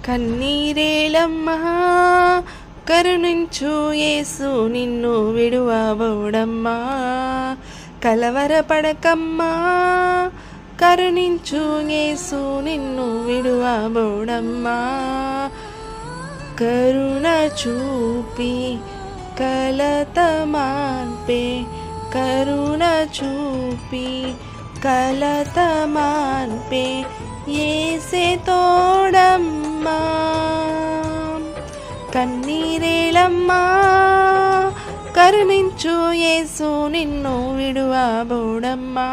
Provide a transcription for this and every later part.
కన్నీరేలమ్మా కరుణించు యేసు నిన్ను విడువబోడమ్మా. కలవరపడకమ్మా కరుణించు యేసు నిన్ను విడువబోడమ్మా. కరుణ చూపి కలత మాన్పే, కరుణ చూపి కలత మాన్పే యేసే తోడమ్మా. కన్నీరేలమ్మా కరుణించు యేసు నిన్ను విడువబోడమ్మా.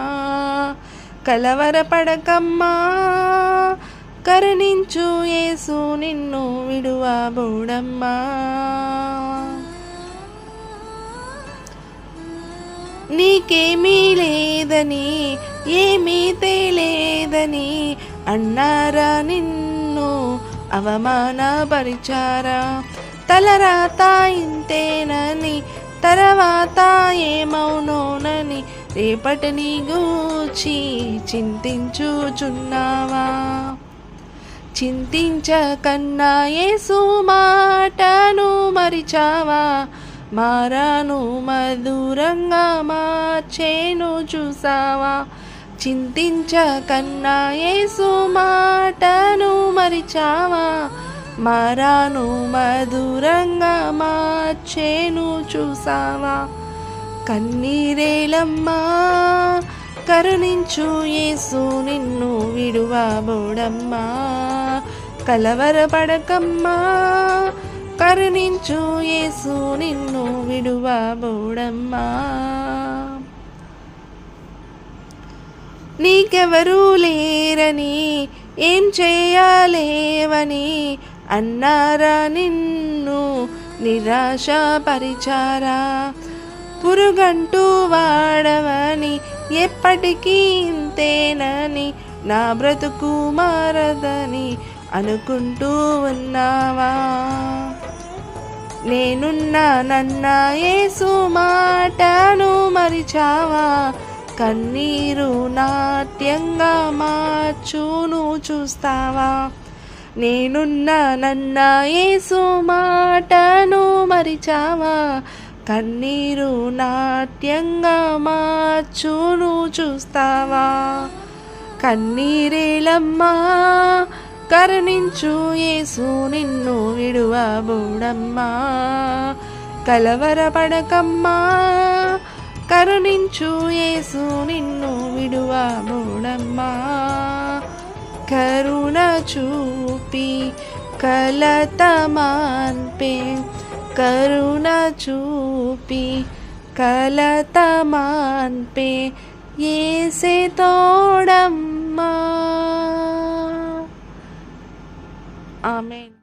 కలవరపడకమ్మా కరుణించు యేసు నిన్ను విడువబోడమ్మా. నీకేమీ లేదని ఏమీ తెలియదని అన్నారా నిన్ను అవమానపరిచారా. తలరాత ఇంతేనని తర్వాత ఏమవునోనని రేపటిని గూర్చి చింతించుచున్నావా. చింతించకన్నా యేసు మాటను మరిచావా. మారాను మధురంగా మార్చేను చూసావా. చింతించకన్నా యేసు మాటను మరిచావా. మారాను మధురంగా మార్చేను చూసావా. కన్నీరేలమ్మా కరుణించు యేసు నిన్ను విడువబోడమ్మా. కలవరపడకమ్మా కరుణించు యేసు నిన్ను విడువబోడమ్మా. నీకెవరూ లేరని ఏం చేయలేవని అన్నారా నిన్ను నిరాశపరిచారా. పురుగంటూ వాడవని ఎప్పటికీ ఇంతేనని నా బ్రతుకు మారదని అనుకుంటూ ఉన్నావా. నేనున్నానన్న యేసు మాటను మరిచావా. కన్నీరు నాట్యంగా మార్చును చూస్తావా. నేనున్నానన్న యేసు మాటను మరిచావా. కన్నీరు నాట్యంగా మార్చును చూస్తావా. కన్నీరేలమ్మా కరుణించు యేసు నిన్ను విడువబోడమ్మా. కలవరపడకమ్మా కరుణించు యేసు నిన్ను విడువబోడమ్మా. కరుణ చూపి కలత మాన్పే, కరుణ చూపి కలత మాన్పే యేసే తోడమ్మా. ఆమేన్.